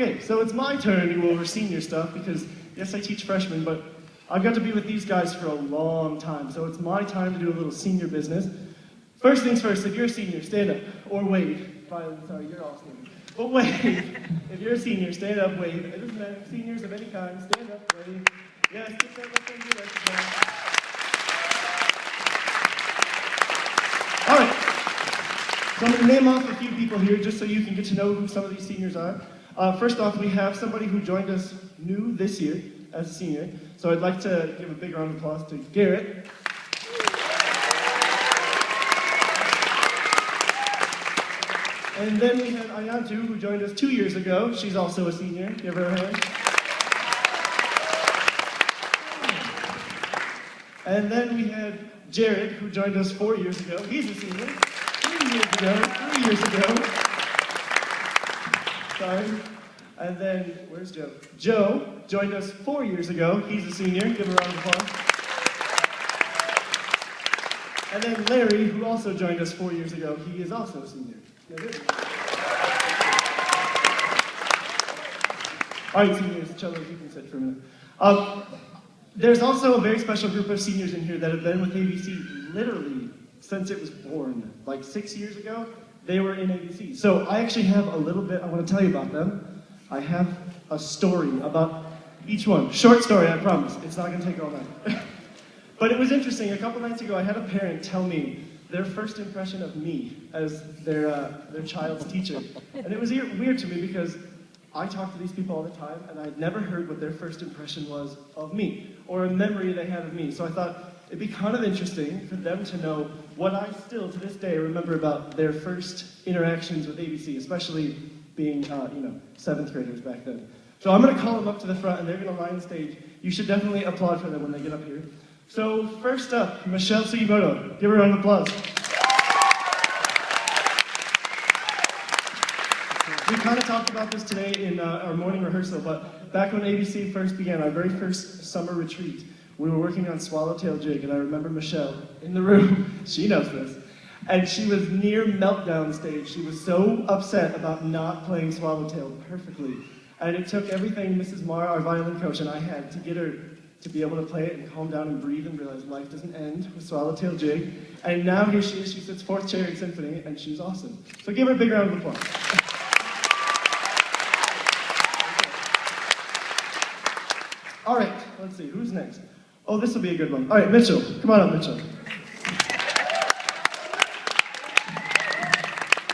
Okay, so it's my turn to go over senior stuff because, yes, I teach freshmen, but I've got to be with these guys for a long time, so it's my time to do a little senior business. First things first, if you're a senior, stand up, or wave. Sorry, you're all standing. But wave. If you're a senior, stand up, wave. It doesn't matter, seniors of any kind, stand up, wave. Yes, get that up and do that. All right. So I'm going to name off a few people here just so you can get to know who some of these seniors are. First off, we have somebody who joined us new this year as a senior. So I'd like to give a big round of applause to Garrett. And then we had Ayantu, who joined us 2 years ago. She's also a senior. Give her a hand. And then we had Jared, who joined us 4 years ago. He's a senior. 3 years ago. Sorry. And then, where's Joe? Joe joined us 4 years ago. He's a senior. Give him a round of applause. And then Larry, who also joined us 4 years ago. He is also a senior. All right, seniors, cellos, you can sit for a minute. There's also a very special group of seniors in here that have been with ABC literally since it was born. Like 6 years ago, they were in ABC. So I actually have a little bit I want to tell you about them. I have a story about each one. Short story, I promise. It's not going to take all night. But it was interesting. A couple nights ago, I had a parent tell me their first impression of me as their child's teacher. And it was weird to me because I talk to these people all the time, and I'd never heard what their first impression was of me, or a memory they had of me. So I thought it'd be kind of interesting for them to know what I still, to this day, remember about their first interactions with ABC, especially being, 7th graders back then. So I'm going to call them up to the front, and they're going to line the stage. You should definitely applaud for them when they get up here. So first up, Michelle Sugimoto. Give her a round of applause. We kind of talked about this today in our morning rehearsal, but back when ABC first began, our very first summer retreat, we were working on Swallowtail Jig, and I remember Michelle in the room. She knows this. And she was near meltdown stage. She was so upset about not playing Swallowtail perfectly. And it took everything Mrs. Marr, our violin coach, and I had to get her to be able to play it and calm down and breathe and realize life doesn't end with Swallowtail Jig. And now here she is, she sits 4th chair in symphony, and she's awesome. So give her a big round of applause. All right, let's see, who's next? Oh, this will be a good one. All right, Mitchell, come on up, Mitchell.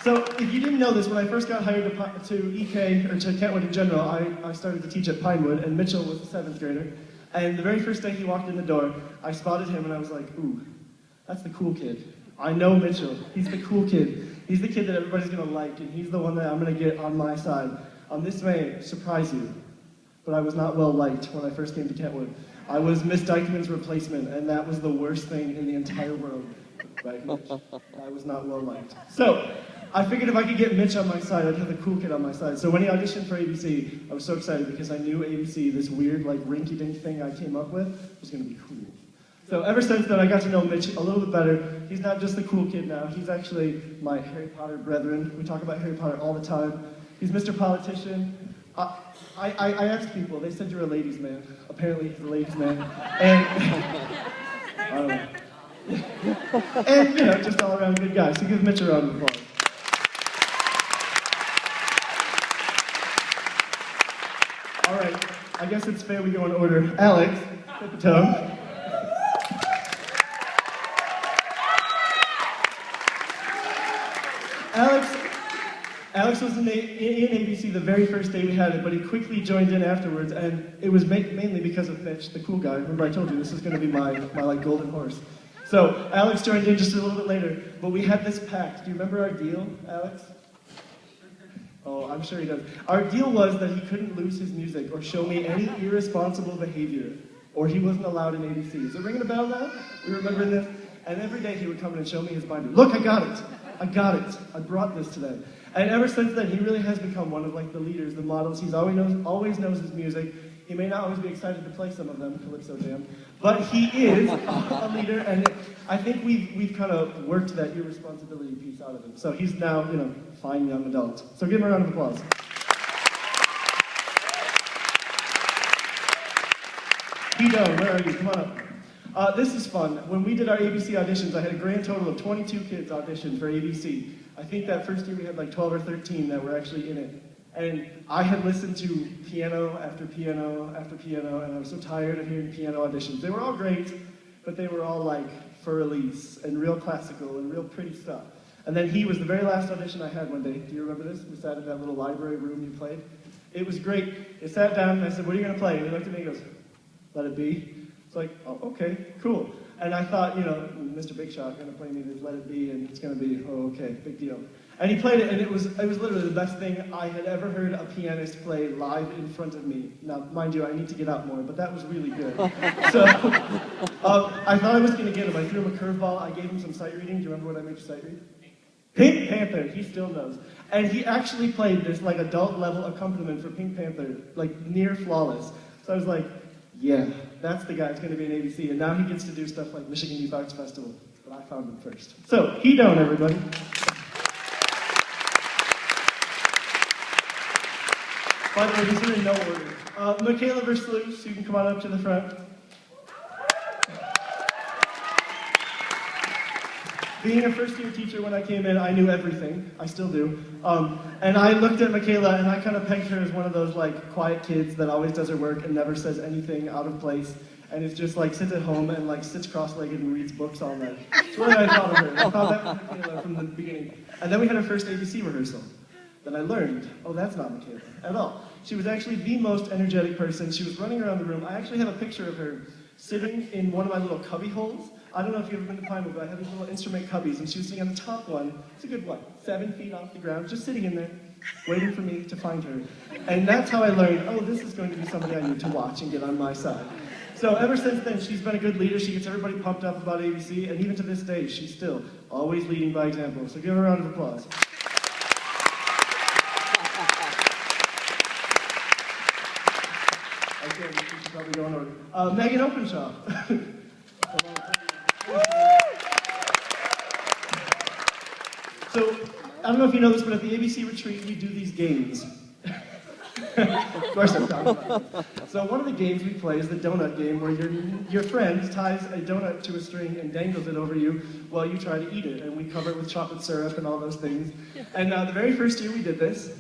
So if you didn't know this, when I first got hired to EK, or to Kentwood in general, I started to teach at Pinewood, and Mitchell was a 7th grader. And the very first day he walked in the door, I spotted him and I was like, ooh, that's the cool kid. I know Mitchell, he's the cool kid. He's the kid that everybody's gonna like, and he's the one that I'm gonna get on my side. This may surprise you, but I was not well liked when I first came to Kentwood. I was Miss Dykeman's replacement, and that was the worst thing in the entire world. Right, Mitch? I was not well liked. So, I figured if I could get Mitch on my side, I'd have the cool kid on my side. So when he auditioned for ABC, I was so excited because I knew ABC, this weird, like, rinky-dink thing I came up with, was gonna be cool. So ever since then, I got to know Mitch a little bit better. He's not just the cool kid now, he's actually my Harry Potter brethren. We talk about Harry Potter all the time. He's Mr. Politician. I asked people, they said you're a ladies' man. Apparently he's a ladies' man. And, I don't know. And, just all around good guy. So give Mitch a round of applause. All right, I guess it's fair we go in order. Alex, hit the tone. Alex was in ABC the very first day we had it, but he quickly joined in afterwards, and it was mainly because of Mitch, the cool guy. Remember I told you this is going to be my like golden horse. So Alex joined in just a little bit later, but we had this pact. Do you remember our deal, Alex? Oh, I'm sure he does. Our deal was that he couldn't lose his music or show me any irresponsible behavior, or he wasn't allowed in ABC. Is it ringing a bell now? You remember this? And every day he would come in and show me his binder. Look, I got it. I got it. I brought this today. And ever since then, he really has become one of like the leaders, the models. He's always knows his music. He may not always be excited to play some of them, Calypso Jam, but he is a leader, and I think we've kind of worked that irresponsibility piece out of him. So he's now, fine young adult. So give him a round of applause. Hidon, where are you? Come on up. This is fun. When we did our ABC auditions, I had a grand total of 22 kids audition for ABC. I think that first year we had like 12 or 13 that were actually in it. And I had listened to piano after piano after piano, and I was so tired of hearing piano auditions. They were all great, but they were all like for release and real classical and real pretty stuff. And then he was the very last audition I had one day. Do you remember this? We sat in that little library room you played. It was great. It sat down and I said, "What are you going to play?" And he looked at me and he goes, "Let It Be." It's like, oh, okay, cool. And I thought, Mr. Big Shot going to play me this Let It Be, and it's going to be, oh, okay, big deal. And he played it, and it was literally the best thing I had ever heard a pianist play live in front of me. Now, mind you, I need to get out more, but that was really good. So, I thought I was going to get him. I threw him a curveball. I gave him some sight reading. Do you remember what I made you sight read? Pink Panther. He still knows. And he actually played this, like, adult-level accompaniment for Pink Panther, like, near flawless. So I was like, yeah, that's the guy who's going to be in ABC, and now he gets to do stuff like Michigan Youth Arts Festival, but I found him first. So, Hidon, everybody. By the way, these are in no order. Michaela Versluis, you can come on up to the front. Being a first-year teacher when I came in, I knew everything. I still do. And I looked at Michaela, and I kind of pegged her as one of those, like, quiet kids that always does her work and never says anything out of place. And it's just, like, sits at home and, like, sits cross-legged and reads books all night. That's what I thought of her. I thought that was Michaela from the beginning. And then we had our first ABC rehearsal. Then I learned, oh, that's not Michaela at all. She was actually the most energetic person. She was running around the room. I actually have a picture of her sitting in one of my little cubby holes. I don't know if you've ever been to Pinewood, but I have these little instrument cubbies, and she was sitting on the top one. It's a good, 7 feet off the ground, just sitting in there, waiting for me to find her. And that's how I learned, oh, this is going to be somebody I need to watch and get on my side. So ever since then, she's been a good leader. She gets everybody pumped up about ABC, and even to this day, she's still always leading by example. So give her a round of applause. Okay, we should probably go in order. Megan Openshaw. So, I don't know if you know this, but at the ABC retreat, we do these games. Of course I'm talking about it. So one of the games we play is the donut game, where your friend ties a donut to a string and dangles it over you while you try to eat it. And we cover it with chocolate syrup and all those things. And the very first year we did this,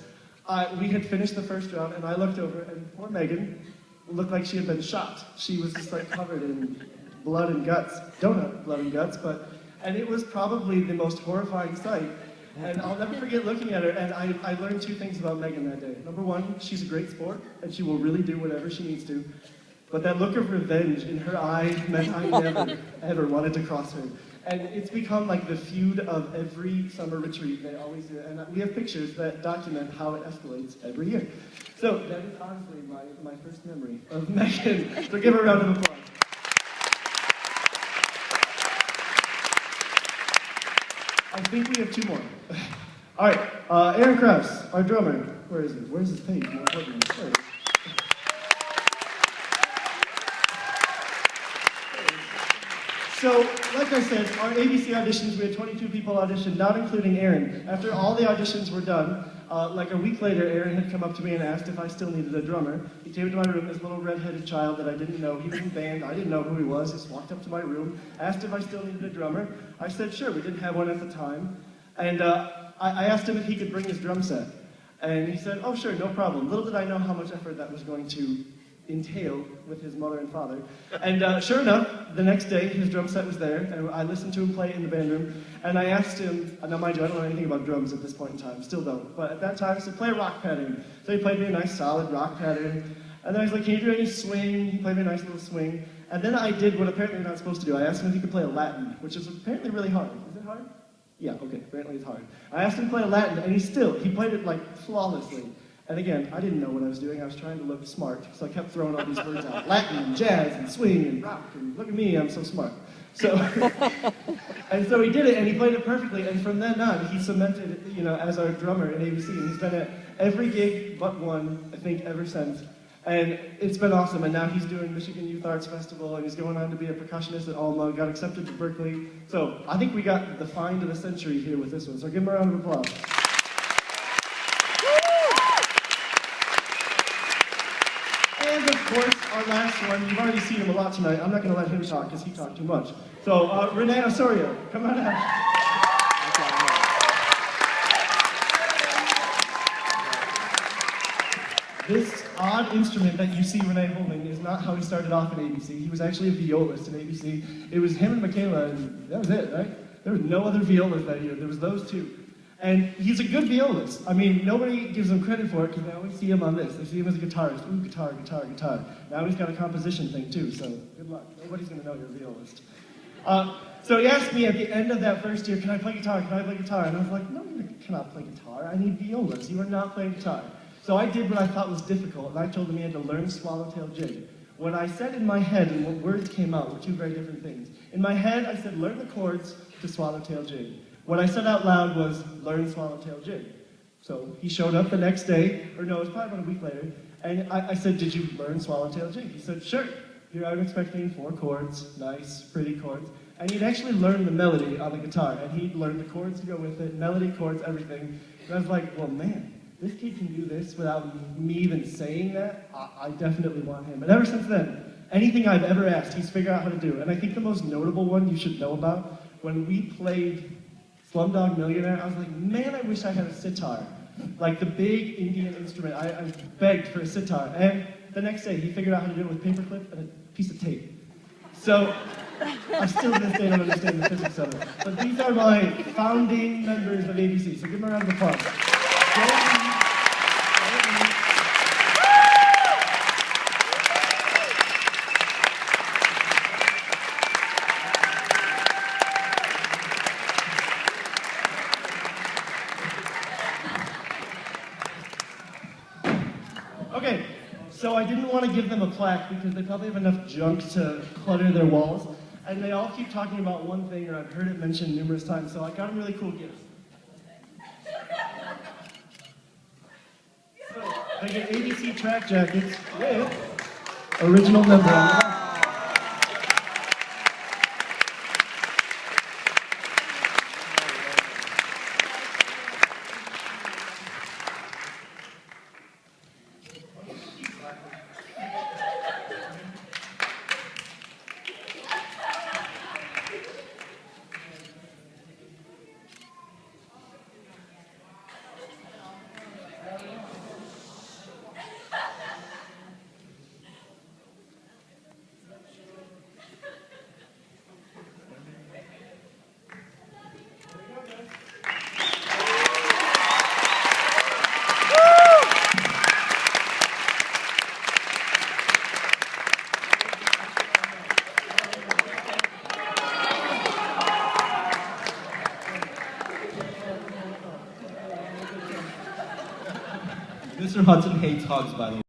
we had finished the first round, and I looked over, and poor Megan looked like she had been shot. She was just like covered in blood and guts, donut blood and guts, and it was probably the most horrifying sight. And I'll never forget looking at her, and I learned 2 things about Megan that day. Number 1, she's a great sport, and she will really do whatever she needs to. But that look of revenge in her eye meant I never, ever wanted to cross her. And it's become like the feud of every summer retreat. They always do. And we have pictures that document how it escalates every year. So that is honestly my first memory of Megan. So give her a round of applause. I think we have 2 more. All right, Aaron Krause, our drummer. Where is he? Where's his page? More importantly, there it is. So, like I said, our ABC auditions, we had 22 people audition, not including Aaron. After all the auditions were done, like a week later, Aaron had come up to me and asked if I still needed a drummer. He came into my room, this little red-headed child that I didn't know. He was in band. I didn't know who he was. Just walked up to my room, asked if I still needed a drummer. I said, sure. We didn't have one at the time. And I asked him if he could bring his drum set. And he said, oh, sure, no problem. Little did I know how much effort that was going to entail with his mother and father. And sure enough, the next day, his drum set was there, and I listened to him play in the band room, and I asked him, now mind you, I don't know anything about drums at this point in time, still don't, but at that time, I said, play a rock pattern. So he played me a nice, solid rock pattern, and then I was like, can you do any swing? He played me a nice little swing, and then I did what apparently you're not supposed to do. I asked him if he could play a Latin, which is apparently really hard. Is it hard? Yeah, okay, apparently it's hard. I asked him to play a Latin, and he played it like flawlessly. And again, I didn't know what I was doing. I was trying to look smart, so I kept throwing all these words out. Latin and jazz and swing and rock, and look at me, I'm so smart. So, and so he did it, and he played it perfectly, and from then on, he cemented, as our drummer in ABC, and he's been at every gig but one, I think, ever since. And it's been awesome, and now he's doing Michigan Youth Arts Festival, and he's going on to be a percussionist at Alma, got accepted to Berkeley. So I think we got the find of the century here with this one, so give him a round of applause. And of course, our last one, you've already seen him a lot tonight. I'm not going to let him talk because he talked too much. So, Rene Osorio, come on out. This odd instrument that you see Rene holding is not how he started off in ABC. He was actually a violist in ABC. It was him and Michaela, and that was it, right? There was no other violas that year. There was those two. And he's a good violist. I mean, nobody gives him credit for it because they always see him on this. They see him as a guitarist. Ooh, guitar, guitar, guitar. Now he's got a composition thing too, so good luck. Nobody's going to know you're a violist. So he asked me at the end of that first year, can I play guitar? Can I play guitar? And I was like, no, you cannot play guitar. I need violas. You are not playing guitar. So I did what I thought was difficult, and I told him he had to learn Swallowtail Jig. What I said in my head and what words came out were two very different things. In my head, I said, learn the chords to Swallowtail Jig. What I said out loud was, learn Swallowtail Jig. So he showed up the next day, or no, it was probably about a week later, and I said, did you learn Swallowtail Jig? He said, sure. Here I'm expecting 4 chords, nice, pretty chords. And he'd actually learned the melody on the guitar, and he'd learned the chords to go with it, melody, chords, everything. And I was like, well, man, this kid can do this without me even saying that. I definitely want him. And ever since then, anything I've ever asked, he's figured out how to do. And I think the most notable one you should know about, when we played Slumdog Millionaire, I was like, man, I wish I had a sitar. Like the big Indian instrument. I begged for a sitar. And the next day, he figured out how to do it with paperclip and a piece of tape. So, I still to this day don't understand the physics of it. But these are my founding members of ABC, so give them a round of applause. Okay, so I didn't want to give them a plaque because they probably have enough junk to clutter their walls, and they all keep talking about one thing, or I've heard it mentioned numerous times, so I got them really cool gifts. So, they get ABC track jackets with original number on them. Mr. Hudson hates hugs, by the way.